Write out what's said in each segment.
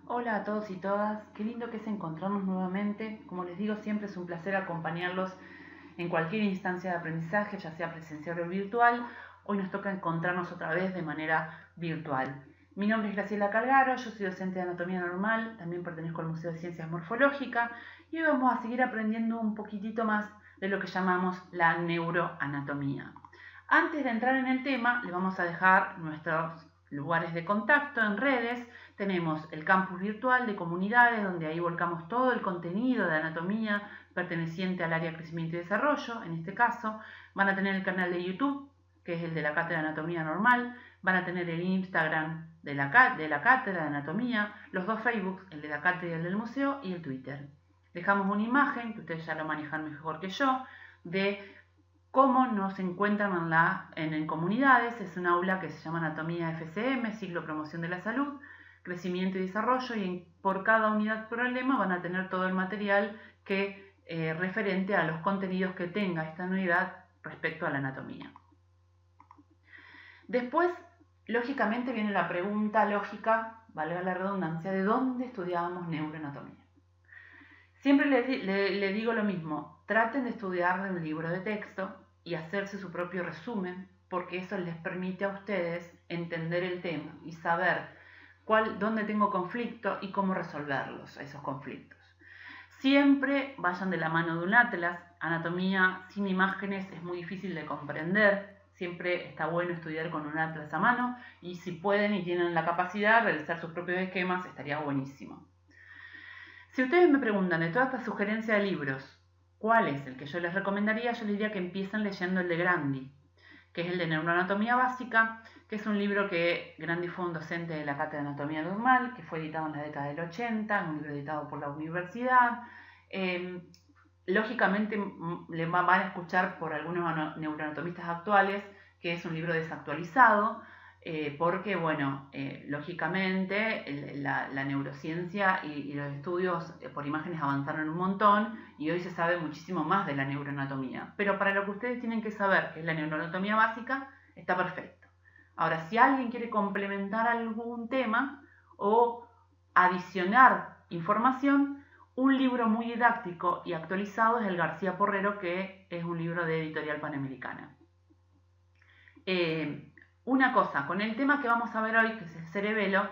Hola a todos y todas, qué lindo que es encontrarnos nuevamente. Como les digo, siempre es un placer acompañarlos en cualquier instancia de aprendizaje, ya sea presencial o virtual. Hoy nos toca encontrarnos otra vez de manera virtual. Mi nombre es Graciela Calgaro, yo soy docente de Anatomía Normal, también pertenezco al Museo de Ciencias Morfológicas y hoy vamos a seguir aprendiendo un poquitito más de lo que llamamos la neuroanatomía. Antes de entrar en el tema, le vamos a dejar nuestros lugares de contacto en redes. Tenemos el campus virtual de comunidades, donde ahí volcamos todo el contenido de anatomía perteneciente al área de crecimiento y desarrollo. En este caso, van a tener el canal de YouTube, que es el de la Cátedra de Anatomía Normal. Van a tener el Instagram de la Cátedra de Anatomía, los dos Facebook, el de la Cátedra y el del museo, y el Twitter. Dejamos una imagen, que ustedes ya lo manejan mejor que yo, de cómo nos encuentran en comunidades. Es un aula que se llama Anatomía FCM, Ciclo Promoción de la Salud, Crecimiento y Desarrollo, y por cada unidad problema van a tener todo el material que referente a los contenidos que tenga esta unidad respecto a la anatomía. Después, lógicamente, viene la pregunta lógica, valga la redundancia, de dónde estudiábamos neuroanatomía. Siempre le digo lo mismo, traten de estudiar de un libro de texto y hacerse su propio resumen, porque eso les permite a ustedes entender el tema y saber dónde tengo conflicto y cómo resolverlos, esos conflictos. Siempre vayan de la mano de un atlas. Anatomía sin imágenes es muy difícil de comprender. Siempre está bueno estudiar con un atlas a mano y si pueden y tienen la capacidad de realizar sus propios esquemas, estaría buenísimo. Si ustedes me preguntan de toda esta sugerencia de libros, ¿cuál es el que yo les recomendaría? Yo les diría que empiecen leyendo el de Grandi, que es el de Neuroanatomía Básica, que es un libro que Grandi fue un docente de la Cátedra de Anatomía Normal, que fue editado en la década del 80, un libro editado por la universidad. Lógicamente le van a escuchar por algunos neuroanatomistas actuales que es un libro desactualizado, porque, bueno, lógicamente la neurociencia y los estudios por imágenes avanzaron un montón y hoy se sabe muchísimo más de la neuroanatomía. Pero para lo que ustedes tienen que saber, que es la neuroanatomía básica, está perfecto. Ahora, si alguien quiere complementar algún tema o adicionar información, un libro muy didáctico y actualizado es el García Porrero, que es un libro de Editorial Panamericana. Una cosa, con el tema que vamos a ver hoy, que es el cerebelo,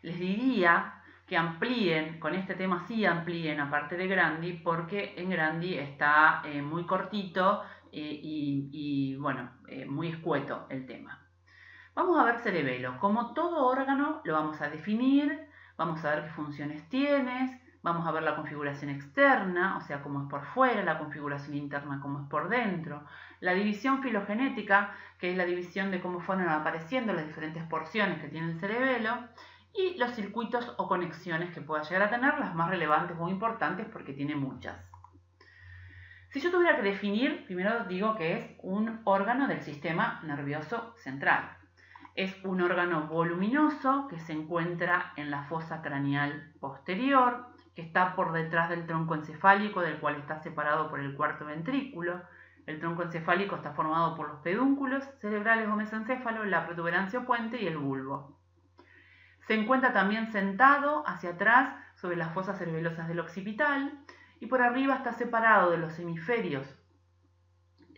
les diría que amplíen, con este tema sí amplíen aparte de Grandi, porque en Grandi está muy cortito y bueno, muy escueto el tema. Vamos a ver cerebelo. Como todo órgano lo vamos a definir, vamos a ver qué funciones tiene, vamos a ver la configuración externa, o sea, cómo es por fuera, la configuración interna, cómo es por dentro, la división filogenética, que es la división de cómo fueron apareciendo las diferentes porciones que tiene el cerebelo, y los circuitos o conexiones que pueda llegar a tener, las más relevantes o importantes porque tiene muchas. Si yo tuviera que definir, primero digo que es un órgano del sistema nervioso central. Es un órgano voluminoso que se encuentra en la fosa craneal posterior, que está por detrás del tronco encefálico, del cual está separado por el cuarto ventrículo. El tronco encefálico está formado por los pedúnculos cerebrales o mesencéfalo, la protuberancia puente y el bulbo. Se encuentra también sentado hacia atrás sobre las fosas cerebelosas del occipital y por arriba está separado de los hemisferios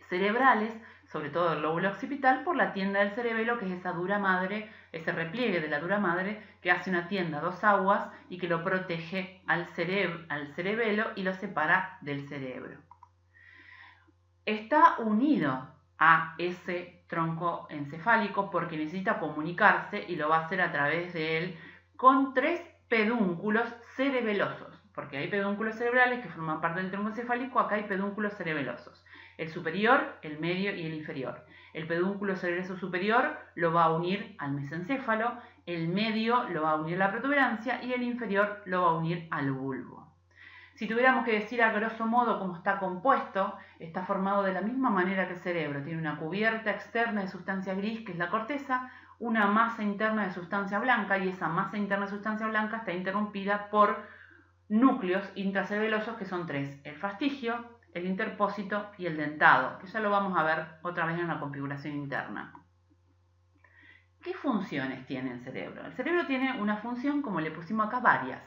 cerebrales, sobre todo el lóbulo occipital, por la tienda del cerebelo, que es esa dura madre, ese repliegue de la dura madre que hace una tienda a dos aguas y que lo protege al cerebelo y lo separa del cerebro. Está unido a ese tronco encefálico porque necesita comunicarse y lo va a hacer a través de él con tres pedúnculos cerebelosos, porque hay pedúnculos cerebrales que forman parte del tronco encefálico, acá hay pedúnculos cerebelosos. El superior, el medio y el inferior. El pedúnculo cerebeloso superior lo va a unir al mesencéfalo, el medio lo va a unir a la protuberancia y el inferior lo va a unir al bulbo. Si tuviéramos que decir a grosso modo cómo está compuesto, está formado de la misma manera que el cerebro. Tiene una cubierta externa de sustancia gris, que es la corteza, una masa interna de sustancia blanca, y esa masa interna de sustancia blanca está interrumpida por núcleos intracerebelosos, que son tres: el fastigio, el interpósito y el dentado, que ya lo vamos a ver otra vez en la configuración interna. ¿Qué funciones tiene el cerebro? El cerebro tiene una función, como le pusimos acá, varias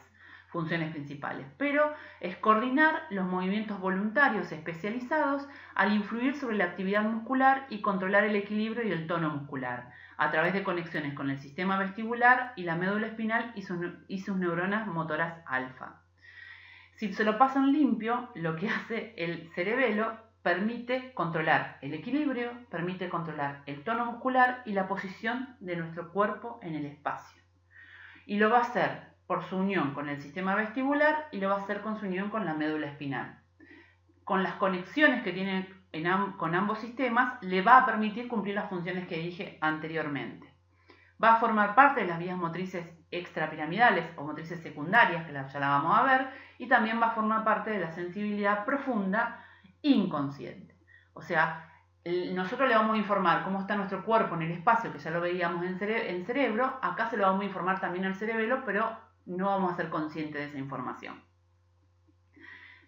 funciones principales, pero es coordinar los movimientos voluntarios especializados al influir sobre la actividad muscular y controlar el equilibrio y el tono muscular, a través de conexiones con el sistema vestibular y la médula espinal y sus neuronas motoras alfa. Si se lo pasan limpio, lo que hace el cerebelo permite controlar el equilibrio, permite controlar el tono muscular y la posición de nuestro cuerpo en el espacio. Y lo va a hacer por su unión con el sistema vestibular y lo va a hacer con su unión con la médula espinal. Con las conexiones que tiene con ambos sistemas, le va a permitir cumplir las funciones que dije anteriormente. Va a formar parte de las vías motrices extrapiramidales o motrices secundarias, que ya la vamos a ver, y también va a formar parte de la sensibilidad profunda inconsciente. O sea, nosotros le vamos a informar cómo está nuestro cuerpo en el espacio, que ya lo veíamos en cerebro, acá se lo vamos a informar también al cerebelo, pero no vamos a ser conscientes de esa información.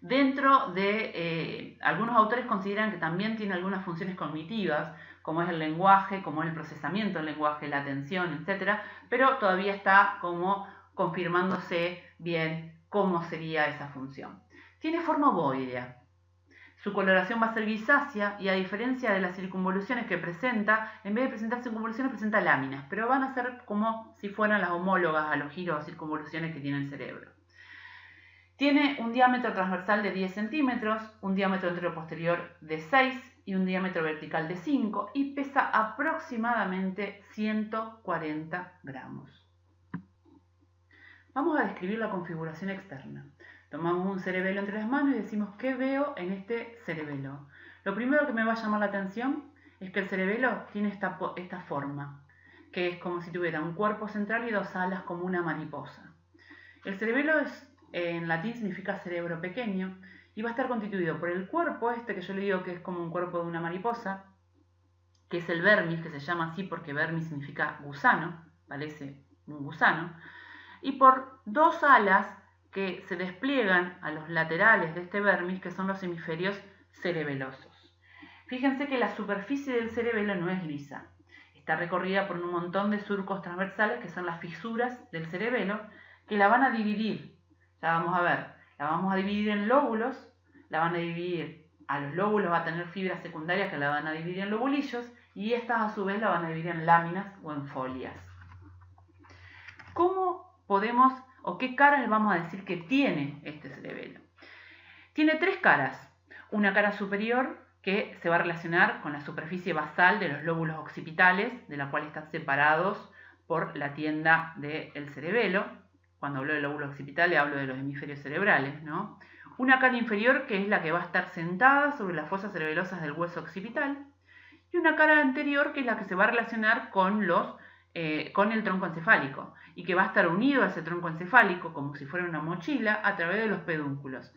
Dentro de algunos autores consideran que también tiene algunas funciones cognitivas, como es el lenguaje, como es el procesamiento del lenguaje, la atención, etc. Pero todavía está como confirmándose bien cómo sería esa función. Tiene forma ovoidea. Su coloración va a ser grisácea y, a diferencia de las circunvoluciones que presenta, en vez de presentar circunvoluciones presenta láminas, pero van a ser como si fueran las homólogas a los giros o circunvoluciones que tiene el cerebro. Tiene un diámetro transversal de 10 centímetros, un diámetro anterior-posterior de 6 y un diámetro vertical de 5 y pesa aproximadamente 140 gramos. Vamos a describir la configuración externa. Tomamos un cerebelo entre las manos y decimos qué veo en este cerebelo. Lo primero que me va a llamar la atención es que el cerebelo tiene esta forma, que es como si tuviera un cuerpo central y dos alas como una mariposa. El cerebelo en latín significa cerebro pequeño y va a estar constituido por el cuerpo que yo le digo que es como un cuerpo de una mariposa, que es el vermis, que se llama así porque vermis significa gusano, parece un gusano, y por dos alas que se despliegan a los laterales de este vermis, que son los hemisferios cerebelosos. Fíjense que la superficie del cerebelo no es lisa, está recorrida por un montón de surcos transversales que son las fisuras del cerebelo, que la van a dividir. Ya vamos a ver, la vamos a dividir en lóbulos, la van a dividir, a los lóbulos va a tener fibras secundarias que la van a dividir en lobulillos y estas a su vez la van a dividir en láminas o en folias. ¿Cómo podemos o qué caras vamos a decir que tiene este cerebelo? Tiene tres caras. Una cara superior que se va a relacionar con la superficie basal de los lóbulos occipitales, de la cual están separados por la tienda del cerebelo. Cuando hablo de lóbulo occipital le hablo de los hemisferios cerebrales, ¿no? Una cara inferior que es la que va a estar sentada sobre las fosas cerebelosas del hueso occipital. Y una cara anterior que es la que se va a relacionar con el tronco encefálico y que va a estar unido a ese tronco encefálico como si fuera una mochila a través de los pedúnculos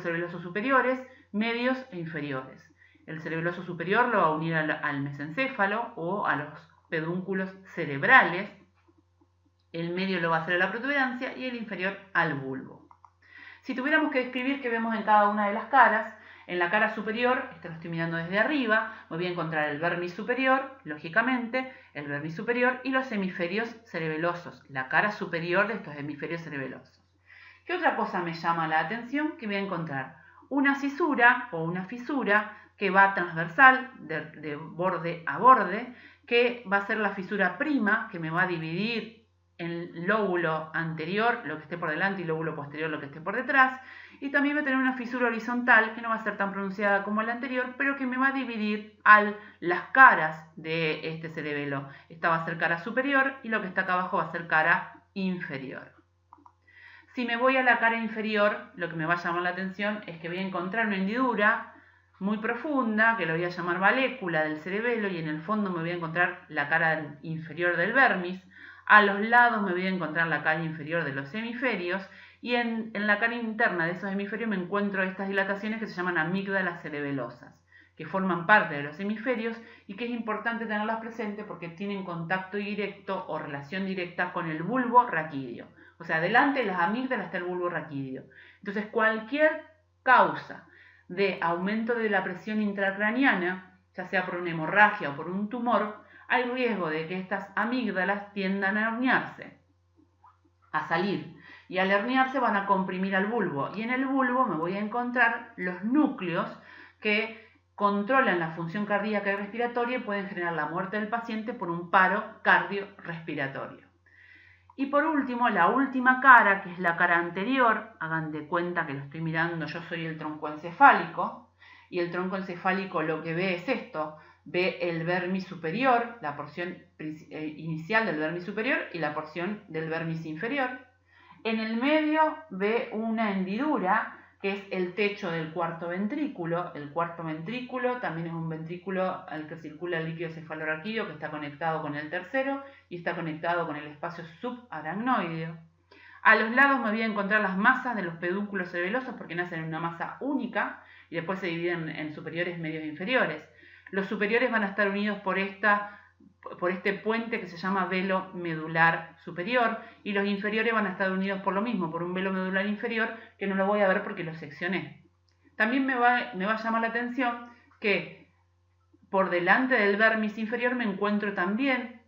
cerebelosos superiores, medios e inferiores. El cerebeloso superior lo va a unir al mesencéfalo o a los pedúnculos cerebrales, el medio lo va a hacer a la protuberancia y el inferior al bulbo. Si tuviéramos que describir qué vemos en cada una de las caras, en la cara superior, lo estoy mirando desde arriba, me voy a encontrar el vermis superior, lógicamente, el vermis superior y los hemisferios cerebelosos, la cara superior de estos hemisferios cerebelosos. ¿Qué otra cosa me llama la atención? Que voy a encontrar una cisura o una fisura que va transversal, de borde a borde, que va a ser la fisura prima, que me va a dividir el lóbulo anterior, lo que esté por delante, y lóbulo posterior, lo que esté por detrás. Y también va a tener una fisura horizontal, que no va a ser tan pronunciada como la anterior, pero que me va a dividir las caras de este cerebelo. Esta va a ser cara superior y lo que está acá abajo va a ser cara inferior. Si me voy a la cara inferior, lo que me va a llamar la atención es que voy a encontrar una hendidura muy profunda, que lo voy a llamar valécula del cerebelo, y en el fondo me voy a encontrar la cara inferior del vermis. A los lados me voy a encontrar la cara inferior de los hemisferios, y en la cara interna de esos hemisferios me encuentro estas dilataciones que se llaman amígdalas cerebelosas, que forman parte de los hemisferios y que es importante tenerlas presentes porque tienen contacto directo o relación directa con el bulbo raquídeo. O sea, delante de las amígdalas está el bulbo raquídeo. Entonces, cualquier causa de aumento de la presión intracraniana, ya sea por una hemorragia o por un tumor, hay riesgo de que estas amígdalas tiendan a herniarse, a salir. Y al herniarse van a comprimir al bulbo. Y en el bulbo me voy a encontrar los núcleos que controlan la función cardíaca y respiratoria y pueden generar la muerte del paciente por un paro cardiorrespiratorio. Y por último, la última cara, que es la cara anterior, hagan de cuenta que lo estoy mirando, yo soy el tronco encefálico, y el tronco encefálico lo que ve es esto, ve el vermis superior, la porción inicial del vermis superior y la porción del vermis inferior. En el medio ve una hendidura, que es el techo del cuarto ventrículo. El cuarto ventrículo también es un ventrículo al que circula el líquido cefalorraquídeo, que está conectado con el tercero y está conectado con el espacio subaracnoideo. A los lados me voy a encontrar las masas de los pedúnculos cerebelosos, porque nacen en una masa única y después se dividen en superiores, medios e inferiores. Los superiores van a estar unidos por este puente que se llama velo medular superior, y los inferiores van a estar unidos por lo mismo, por un velo medular inferior, que no lo voy a ver porque lo seccioné. También me va a llamar la atención que por delante del vermis inferior me encuentro también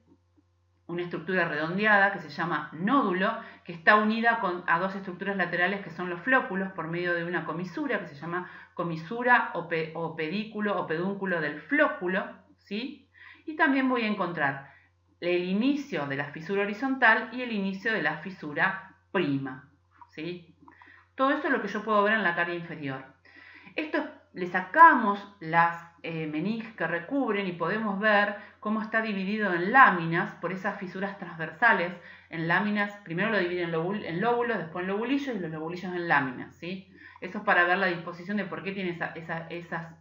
una estructura redondeada que se llama nódulo, que está unida a dos estructuras laterales que son los flóculos por medio de una comisura que se llama comisura o pedículo o pedúnculo del flóculo, ¿sí? Y también voy a encontrar el inicio de la fisura horizontal y el inicio de la fisura prima, ¿sí? Todo eso es lo que yo puedo ver en la cara inferior. Esto le sacamos las meninges que recubren y podemos ver cómo está dividido en láminas por esas fisuras transversales. En láminas, primero lo dividen en lóbulos, después en lobulillos y los lobulillos en láminas, ¿sí? Eso es para ver la disposición de por qué tiene esas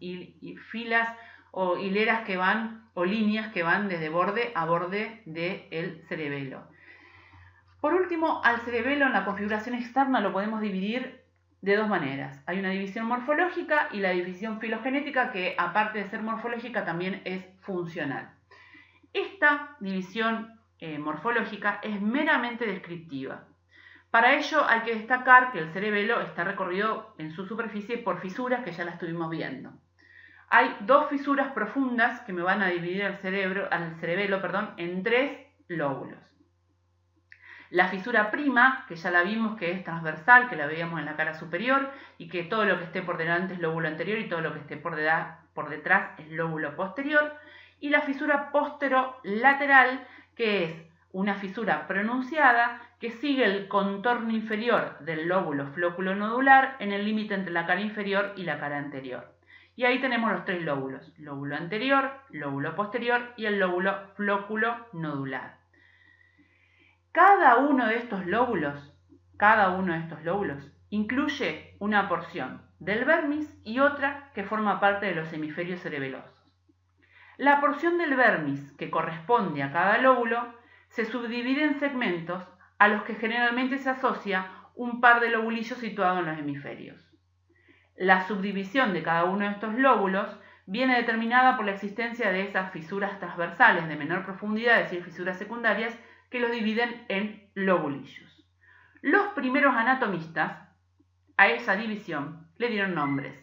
filas o hileras que van, o líneas que van desde borde a borde del cerebelo. Por último, al cerebelo en la configuración externa lo podemos dividir de dos maneras. Hay una división morfológica y la división filogenética, que aparte de ser morfológica también es funcional. Esta división morfológica es meramente descriptiva. Para ello hay que destacar que el cerebelo está recorrido en su superficie por fisuras que ya las estuvimos viendo. Hay dos fisuras profundas que me van a dividir al cerebelo, en tres lóbulos. La fisura prima, que ya la vimos que es transversal, que la veíamos en la cara superior, y que todo lo que esté por delante es lóbulo anterior y todo lo que esté por detrás es lóbulo posterior. Y la fisura posterolateral, que es una fisura pronunciada que sigue el contorno inferior del lóbulo flóculo nodular en el límite entre la cara inferior y la cara anterior. Y ahí tenemos los tres lóbulos: lóbulo anterior, lóbulo posterior y el lóbulo flóculo nodular. Cada uno de estos lóbulos incluye una porción del vermis y otra que forma parte de los hemisferios cerebelosos. La porción del vermis que corresponde a cada lóbulo se subdivide en segmentos a los que generalmente se asocia un par de lobulillos situados en los hemisferios. La subdivisión de cada uno de estos lóbulos viene determinada por la existencia de esas fisuras transversales de menor profundidad, es decir, fisuras secundarias, que los dividen en lobulillos. Los primeros anatomistas a esa división le dieron nombres,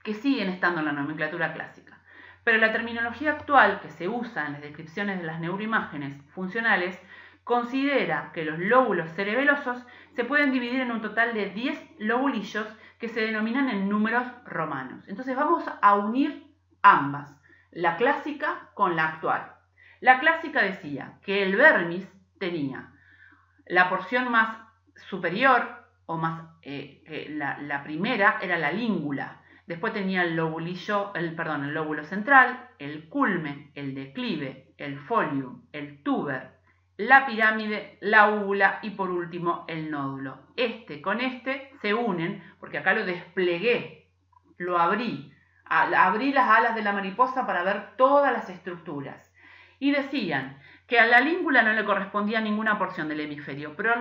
que siguen estando en la nomenclatura clásica, pero la terminología actual que se usa en las descripciones de las neuroimágenes funcionales considera que los lóbulos cerebelosos se pueden dividir en un total de 10 lobulillos que se denominan en números romanos. Entonces vamos a unir ambas, la clásica con la actual. La clásica decía que el vermis tenía la porción más superior, o más, la primera era la língula. Después tenía el lóbulo central, el culmen, el declive, el folium, el tuber, la pirámide, la úvula y por último el nódulo. Con este se unen, porque acá lo desplegué, lo abrí las alas de la mariposa para ver todas las estructuras. Y decían que a la língula no le correspondía ninguna porción del hemisferio, pero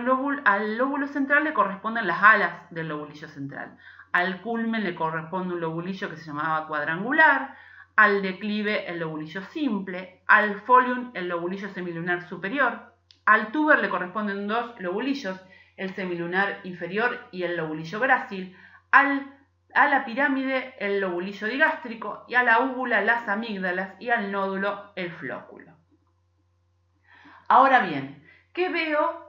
al lóbulo central le corresponden las alas del lobulillo central. Al culmen le corresponde un lobulillo que se llamaba cuadrangular, al declive el lobulillo simple, al folium el lobulillo semilunar superior, al tuber le corresponden dos lobulillos, el semilunar inferior y el lobulillo grácil, al a la pirámide el lobulillo digástrico, y a la úvula las amígdalas, y al nódulo el flóculo. Ahora bien, ¿qué veo?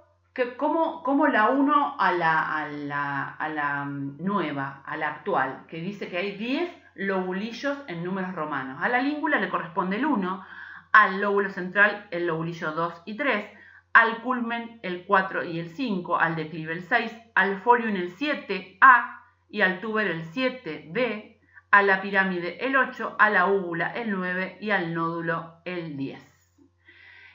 ¿Cómo la uno a la nueva, a la actual? Que dice que hay 10 lobulillos en números romanos. A la língula le corresponde el 1, al lóbulo central el lobulillo 2 y 3, al culmen el 4 y el 5, al declive el 6, al folium el 7A y al tuber el 7B, a la pirámide el 8, a la úvula el 9 y al nódulo el 10.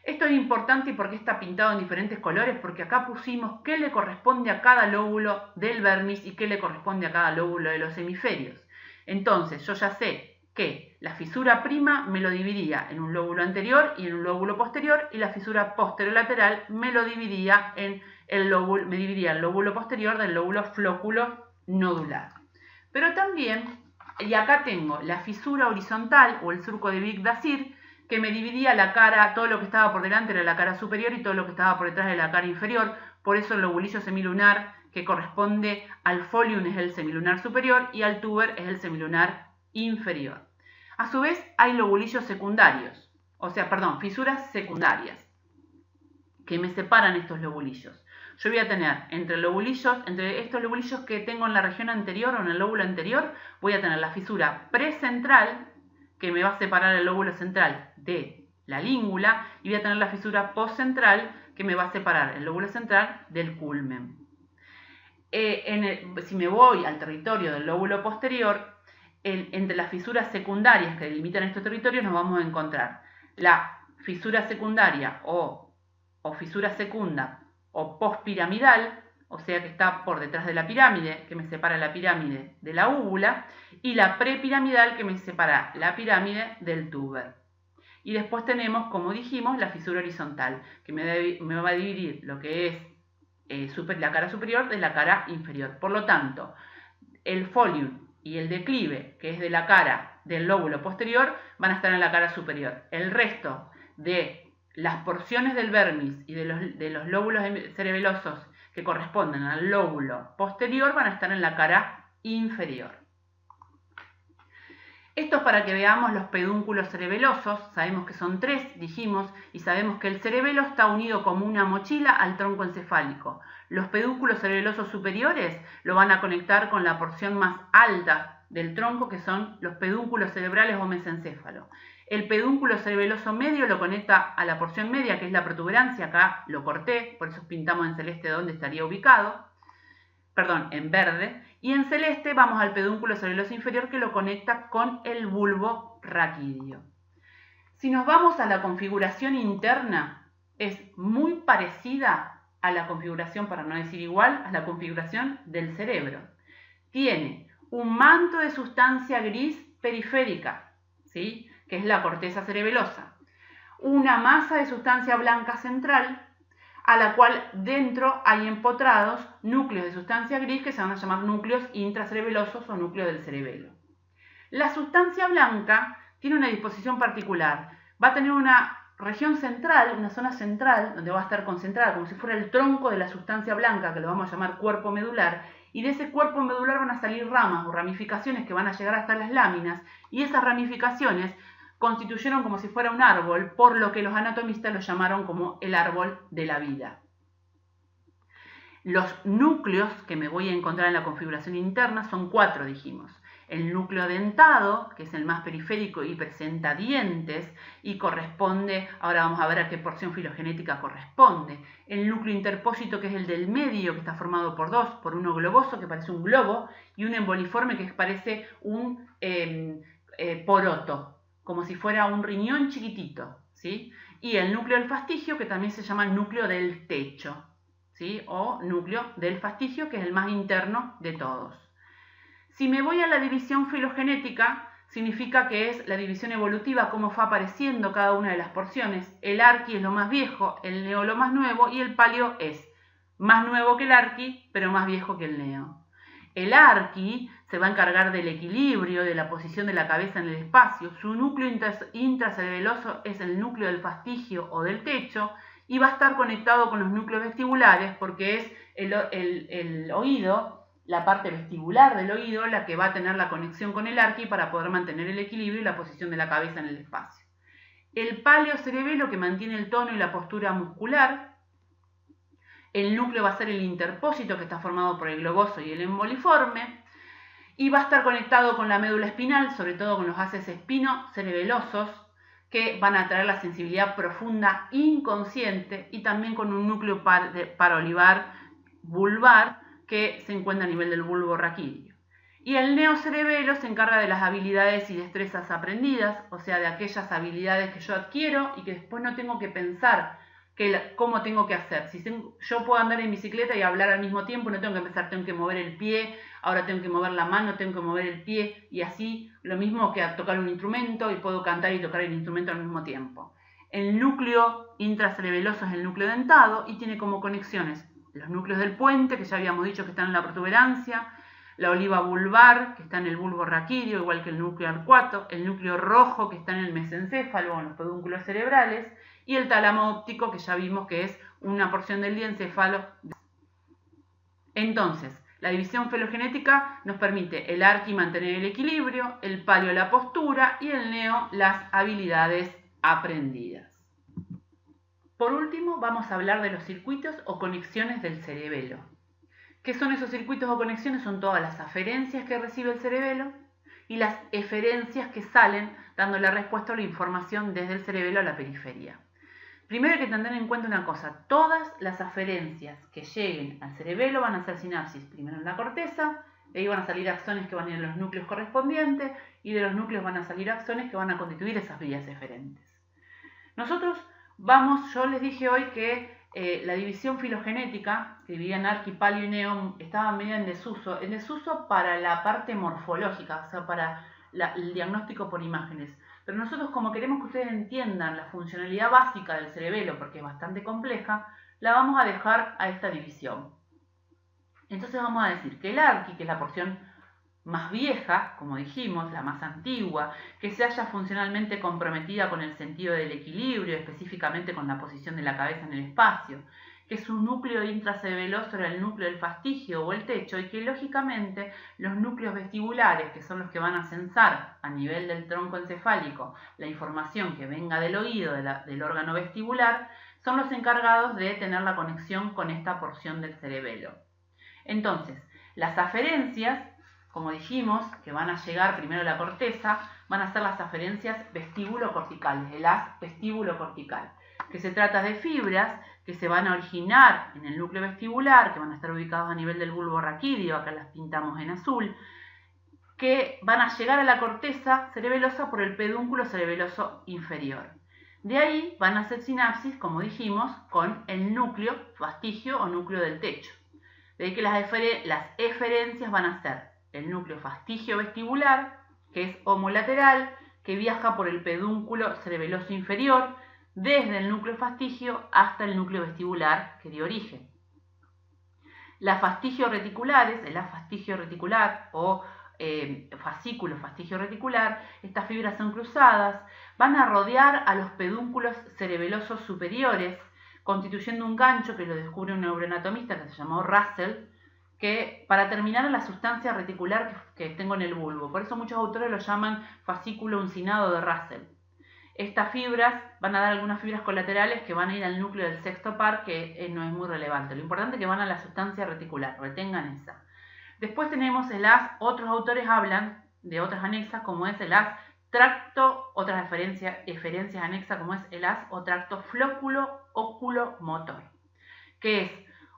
Esto es importante y porque está pintado en diferentes colores, porque acá pusimos qué le corresponde a cada lóbulo del vermis y qué le corresponde a cada lóbulo de los hemisferios. Entonces yo ya sé que la fisura prima me lo dividía en un lóbulo anterior y en un lóbulo posterior, y la fisura posterolateral me lo dividía en el lóbulo posterior del lóbulo flóculo nodular. Pero también, y acá tengo la fisura horizontal o el surco de Vic-Dassir, que me dividía la cara, todo lo que estaba por delante era la cara superior y todo lo que estaba por detrás era la cara inferior. Por eso el lobulillo semilunar que corresponde al folium es el semilunar superior y al tuber es el semilunar inferior. A su vez hay lobulillos secundarios, fisuras secundarias que me separan estos lobulillos. Yo voy a tener entre estos lobulillos que tengo en la región anterior o en el lóbulo anterior, voy a tener la fisura precentral, que me va a separar el lóbulo central de la língula, y voy a tener la fisura postcentral, que me va a separar el lóbulo central del culmen. Si me voy al territorio del lóbulo posterior, entre las fisuras secundarias que delimitan estos territorios nos vamos a encontrar la fisura secundaria o fisura secunda o postpiramidal, o sea que está por detrás de la pirámide, que me separa la pirámide de la úvula, y la prepiramidal, que me separa la pirámide del tuber. Y después tenemos, como dijimos, la fisura horizontal, que me va a dividir lo que es la cara superior de la cara inferior. Por lo tanto, el folium y el declive, que es de la cara del lóbulo posterior, van a estar en la cara superior. El resto de las porciones del vermis y de los lóbulos cerebelosos que corresponden al lóbulo posterior van a estar en la cara inferior. Esto es para que veamos los pedúnculos cerebelosos. Sabemos que son 3, dijimos, y sabemos que el cerebelo está unido como una mochila al tronco encefálico. Los pedúnculos cerebelosos superiores lo van a conectar con la porción más alta del tronco, que son los pedúnculos cerebrales o mesencéfalo. El pedúnculo cerebeloso medio lo conecta a la porción media, que es la protuberancia. Acá lo corté, por eso pintamos en celeste dónde estaría ubicado. Perdón, en verde. Y en celeste vamos al pedúnculo cerebeloso inferior, que lo conecta con el bulbo raquídeo. Si nos vamos a la configuración interna, es muy parecida a la configuración, para no decir igual, a la configuración del cerebro. Tiene un manto de sustancia gris periférica, ¿sí?, que es la corteza cerebelosa, una masa de sustancia blanca central, a la cual dentro hay empotrados núcleos de sustancia gris que se van a llamar núcleos intracerebelosos o núcleos del cerebelo. La sustancia blanca tiene una disposición particular. Va a tener una región central, una zona central, donde va a estar concentrada como si fuera el tronco de la sustancia blanca, que lo vamos a llamar cuerpo medular, y de ese cuerpo medular van a salir ramas o ramificaciones que van a llegar hasta las láminas, y esas ramificaciones constituyeron como si fuera un árbol, por lo que los anatomistas lo llamaron como el árbol de la vida. Los núcleos que me voy a encontrar en la configuración interna son 4, dijimos. El núcleo dentado, que es el más periférico y presenta dientes y corresponde, ahora vamos a ver a qué porción filogenética corresponde. El núcleo interpósito, que es el del medio, que está formado por 2, por uno globoso, que parece un globo, y un emboliforme, que parece un poroto, como si fuera un riñón chiquitito, ¿sí? Y el núcleo del fastigio, que también se llama el núcleo del techo, ¿sí?, o núcleo del fastigio, que es el más interno de todos. Si me voy a la división filogenética, significa que es la división evolutiva, cómo fue apareciendo cada una de las porciones. El arqui es lo más viejo, el neo lo más nuevo, y el paleo es más nuevo que el arqui, pero más viejo que el neo. El arqui se va a encargar del equilibrio, de la posición de la cabeza en el espacio. Su núcleo intracerebeloso es el núcleo del fastigio o del techo, y va a estar conectado con los núcleos vestibulares porque es el oído, la parte vestibular del oído la que va a tener la conexión con el arqui para poder mantener el equilibrio y la posición de la cabeza en el espacio. El paleocerebelo que mantiene el tono y la postura muscular. El núcleo va a ser el interpósito que está formado por el globoso y el emboliforme. Y va a estar conectado con la médula espinal, sobre todo con los haces espinocerebelosos, que van a traer la sensibilidad profunda inconsciente, y también con un núcleo parolivar vulvar que se encuentra a nivel del bulbo raquídeo. Y el neocerebelo se encarga de las habilidades y destrezas aprendidas, o sea, de aquellas habilidades que yo adquiero y que después no tengo que pensar cómo tengo que hacer. Si yo puedo andar en bicicleta y hablar al mismo tiempo, no tengo que pensar, tengo que mover el pie, ahora tengo que mover la mano, tengo que mover el pie, y así lo mismo que a tocar un instrumento, y puedo cantar y tocar el instrumento al mismo tiempo. El núcleo intracerebeloso es el núcleo dentado y tiene como conexiones los núcleos del puente, que ya habíamos dicho que están en la protuberancia, la oliva vulvar, que está en el bulbo raquídeo, igual que el núcleo arcuato, el núcleo rojo, que está en el mesencéfalo, en los pedúnculos cerebrales, y el tálamo óptico, que ya vimos que es una porción del diencéfalo. Entonces, la división filogenética nos permite el arqui mantener el equilibrio, el paleo la postura y el neo las habilidades aprendidas. Por último, vamos a hablar de los circuitos o conexiones del cerebelo. ¿Qué son esos circuitos o conexiones? Son todas las aferencias que recibe el cerebelo y las eferencias que salen dando la respuesta a la información desde el cerebelo a la periferia. Primero hay que tener en cuenta una cosa: todas las aferencias que lleguen al cerebelo van a hacer sinapsis primero en la corteza, de ahí van a salir axones que van a ir a los núcleos correspondientes, y de los núcleos van a salir axones que van a constituir esas vías eferentes. Nosotros yo les dije hoy que la división filogenética, que dividían arqui, paleo y neo, estaba medio en desuso para la parte morfológica, o sea, para el diagnóstico por imágenes. Pero nosotros, como queremos que ustedes entiendan la funcionalidad básica del cerebelo, porque es bastante compleja, la vamos a dejar a esta división. Entonces vamos a decir que el arqui, que es la porción más vieja, como dijimos, la más antigua, que se halla funcionalmente comprometida con el sentido del equilibrio, específicamente con la posición de la cabeza en el espacio, que su núcleo intracerebeloso era el núcleo del fastigio o el techo, y que lógicamente los núcleos vestibulares, que son los que van a censar a nivel del tronco encefálico la información que venga del oído, del órgano vestibular, son los encargados de tener la conexión con esta porción del cerebelo. Entonces, las aferencias, como dijimos, que van a llegar primero a la corteza, van a ser las aferencias vestíbulo-corticales, el haz vestíbulo-cortical, que se trata de fibras que se van a originar en el núcleo vestibular, que van a estar ubicados a nivel del bulbo raquídeo, acá las pintamos en azul, que van a llegar a la corteza cerebelosa por el pedúnculo cerebeloso inferior. De ahí van a hacer sinapsis, como dijimos, con el núcleo fastigio o núcleo del techo. De ahí que las eferencias van a ser el núcleo fastigio vestibular, que es homolateral, que viaja por el pedúnculo cerebeloso inferior, desde el núcleo fastigio hasta el núcleo vestibular que dio origen. Las fastigio-reticulares, el fastigio reticular o fascículo fastigio-reticular, estas fibras son cruzadas, van a rodear a los pedúnculos cerebelosos superiores, constituyendo un gancho que lo descubre un neuroanatomista que se llamó Russell, que para terminar la sustancia reticular que tengo en el bulbo. Por eso muchos autores lo llaman fascículo uncinado de Russell. Estas fibras van a dar algunas fibras colaterales que van a ir al núcleo del sexto par, que no es muy relevante. Lo importante es que van a la sustancia reticular, retengan esa. Después tenemos el haz, otros autores hablan de otras anexas, como es el haz tracto, otras eferencias anexas, como es el haz o tracto flóculo-óculo-motor, que es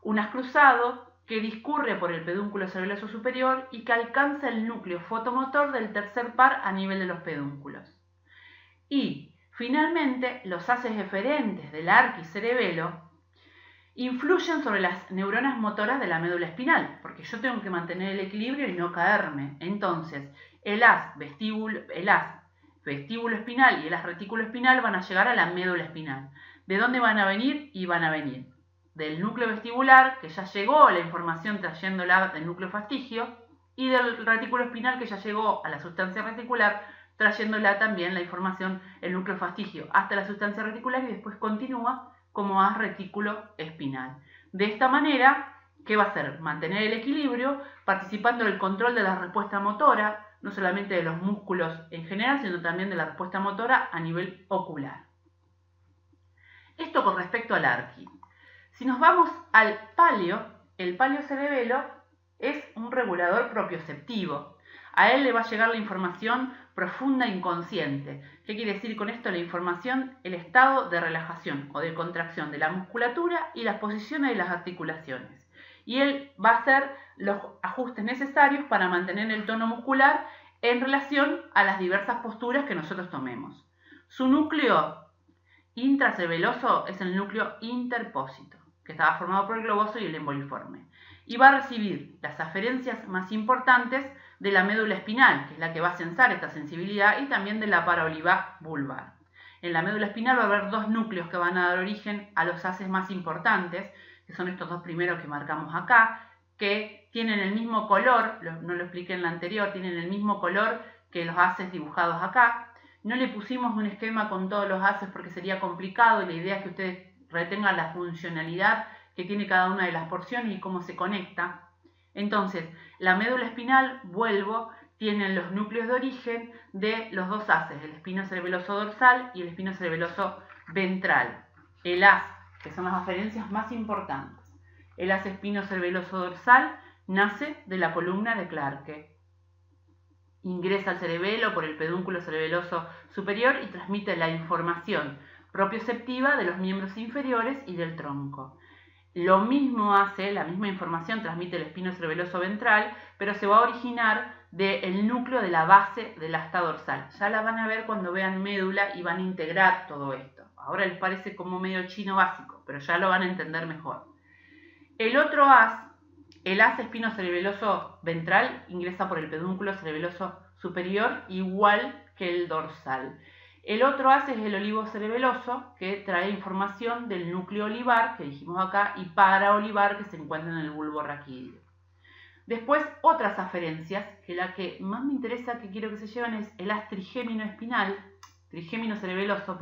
un haz cruzado que discurre por el pedúnculo cerebeloso superior y que alcanza el núcleo fotomotor del tercer par a nivel de los pedúnculos. Y finalmente, los haces eferentes del arquicerebelo influyen sobre las neuronas motoras de la médula espinal, porque yo tengo que mantener el equilibrio y no caerme. Entonces, el haz vestíbulo espinal y el haz retículo espinal van a llegar a la médula espinal. ¿De dónde van a venir? Y van a venir del núcleo vestibular, que ya llegó la información trayéndola del núcleo fastigio, y del retículo espinal, que ya llegó a la sustancia reticular, trayéndola también la información, el núcleo fastigio, hasta la sustancia reticular, y después continúa como haz retículo espinal. De esta manera, ¿Qué va a hacer? Mantener el equilibrio, participando del control de la respuesta motora, no solamente de los músculos en general, sino también de la respuesta motora a nivel ocular. Esto con respecto al arqui. Si nos vamos al palio, el palio cerebelo es un regulador propioceptivo. A él le va a llegar la información profunda inconsciente. ¿Qué quiere decir con esto? La información, el estado de relajación o de contracción de la musculatura y las posiciones de las articulaciones. Y él va a hacer los ajustes necesarios para mantener el tono muscular en relación a las diversas posturas que nosotros tomemos. Su núcleo intracerebeloso es el núcleo interpósito, que estaba formado por el globoso y el emboliforme. Y va a recibir las aferencias más importantes de la médula espinal, que es la que va a censar esta sensibilidad, y también de la paráoliva vulvar. En la médula espinal va a haber dos núcleos que van a dar origen a los haces más importantes, que son estos dos primeros que marcamos acá, que tienen el mismo color, no lo expliqué en la anterior, tienen el mismo color que los haces dibujados acá. No le pusimos un esquema con todos los haces porque sería complicado y la idea es que ustedes retengan la funcionalidad que tiene cada una de las porciones y cómo se conecta. Entonces, la médula espinal, vuelvo, tiene los núcleos de origen de los dos haces, el espinocerebeloso dorsal y el espinocerebeloso ventral. El haz, que son las aferencias más importantes. El haz espinocerebeloso dorsal nace de la columna de Clarke. Ingresa al cerebelo por el pedúnculo cerebeloso superior y transmite la información propioceptiva de los miembros inferiores y del tronco. Lo mismo hace, la misma información transmite el espinocerebeloso ventral, pero se va a originar del núcleo de la base del asta dorsal. Ya la van a ver cuando vean médula y van a integrar todo esto. Ahora les parece como medio chino básico, pero ya lo van a entender mejor. El otro haz, el haz espinocerebeloso ventral, ingresa por el pedúnculo cerebeloso superior igual que el dorsal. El otro haz es el olivocerebeloso, que trae información del núcleo olivar, que dijimos acá, y paraolivar, que se encuentra en el bulbo raquídeo. Después, otras aferencias, que la que más me interesa que quiero que se lleven es el haz trigémino cerebeloso,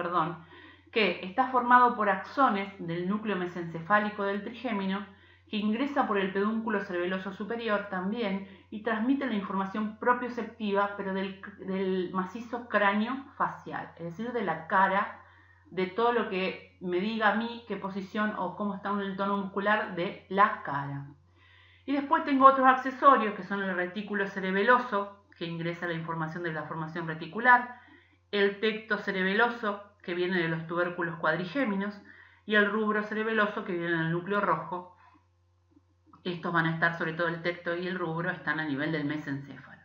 que está formado por axones del núcleo mesencefálico del trigémino, que ingresa por el pedúnculo cerebeloso superior también y transmite la información propioceptiva, pero del macizo cráneo facial, es decir, de la cara, de todo lo que me diga a mí qué posición o cómo está el tono muscular de la cara. Y después tengo otros accesorios que son el retículo cerebeloso, que ingresa la información de la formación reticular, el tecto cerebeloso, que viene de los tubérculos cuadrigéminos, y el rubro cerebeloso, que viene del núcleo rojo. Estos van a estar, sobre todo el tecto y el rubro, están a nivel del mesencéfalo.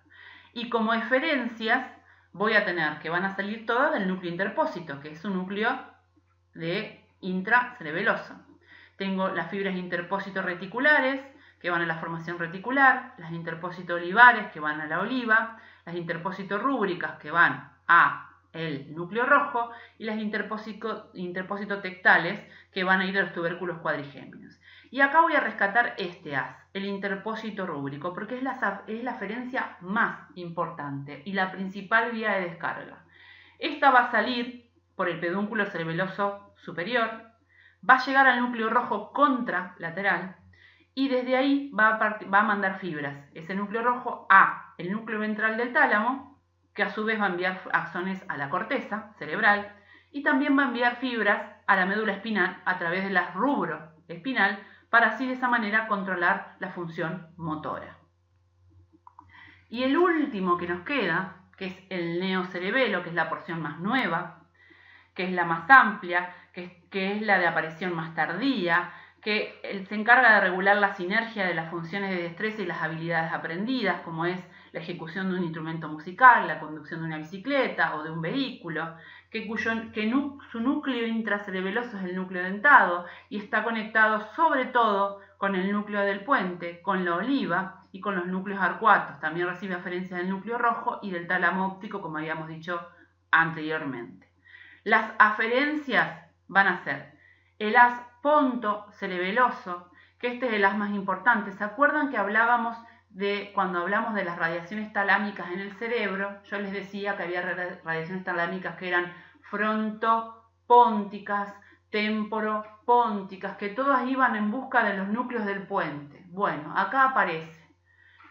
Y como eferencias voy a tener que van a salir todas del núcleo interpósito, que es un núcleo de intracerebeloso. Tengo las fibras interpósito reticulares, que van a la formación reticular, las interpósito olivares, que van a la oliva, las interpósito rúbricas, que van a el núcleo rojo, y las interpósito tectales, que van a ir a los tubérculos cuadrigéminos. Y acá voy a rescatar este haz, el interpósito rúbrico, porque es la aferencia más importante y la principal vía de descarga. Esta va a salir por el pedúnculo cerebeloso superior, va a llegar al núcleo rojo contralateral y desde ahí va a mandar fibras, ese núcleo rojo, a el núcleo ventral del tálamo, que a su vez va a enviar axones a la corteza cerebral y también va a enviar fibras a la médula espinal a través de la rubro espinal, para así de esa manera controlar la función motora. Y el último que nos queda, que es el neocerebelo, que es la porción más nueva, que es la más amplia, que es la de aparición más tardía, que se encarga de regular la sinergia de las funciones de destreza y las habilidades aprendidas, como es la ejecución de un instrumento musical, la conducción de una bicicleta o de un vehículo, su núcleo intracerebeloso es el núcleo dentado y está conectado sobre todo con el núcleo del puente, con la oliva y con los núcleos arcuatos. También recibe aferencias del núcleo rojo y del tálamo óptico, como habíamos dicho anteriormente. Las aferencias van a ser el haz pontocerebeloso, que este es el haz más importante. ¿Se acuerdan que hablábamos cuando hablamos de las radiaciones talámicas en el cerebro? Yo les decía que había radiaciones talámicas que eran frontopónticas, temporopónticas, que todas iban en busca de los núcleos del puente. Bueno, acá aparece.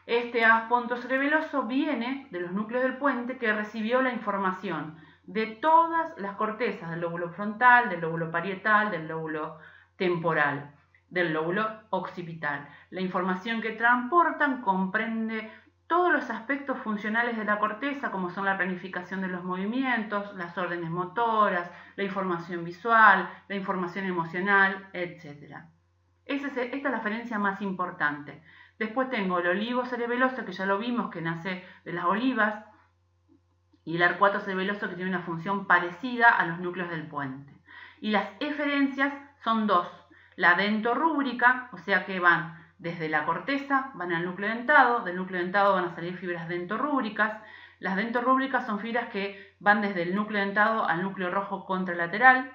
Este haz pontocerebeloso viene de los núcleos del puente que recibió la información de todas las cortezas, del lóbulo frontal, del lóbulo parietal, del lóbulo temporal, del lóbulo occipital. La información que transportan comprende todos los aspectos funcionales de la corteza, como son la planificación de los movimientos, las órdenes motoras, la información visual, la información emocional, etc. Esta es la referencia más importante. Después tengo el olivo cerebeloso, que ya lo vimos, que nace de las olivas, y el arcuato cerebeloso, que tiene una función parecida a los núcleos del puente. Y las eferencias son dos. La dentorrúbrica, o sea que van desde la corteza, van al núcleo dentado, del núcleo dentado van a salir fibras dentorrúbricas. Las dentorrúbricas son fibras que van desde el núcleo dentado al núcleo rojo contralateral,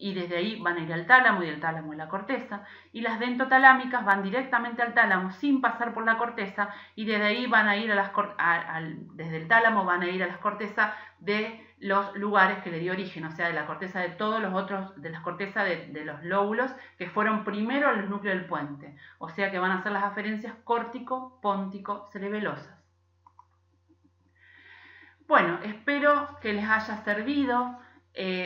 y desde ahí van a ir al tálamo y del tálamo a la corteza, y las dentotalámicas van directamente al tálamo sin pasar por la corteza, y desde ahí van a ir desde el tálamo van a ir a las cortezas de los lugares que le dio origen, o sea, de la corteza de todos los otros, de las cortezas de los lóbulos que fueron primero los núcleos del puente, o sea que van a ser las aferencias córtico-póntico-cerebelosas. Bueno, espero que les haya servido.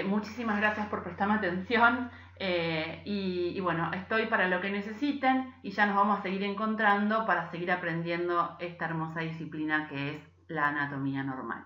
Muchísimas gracias por prestarme atención y bueno, estoy para lo que necesiten y ya nos vamos a seguir encontrando para seguir aprendiendo esta hermosa disciplina que es la anatomía normal.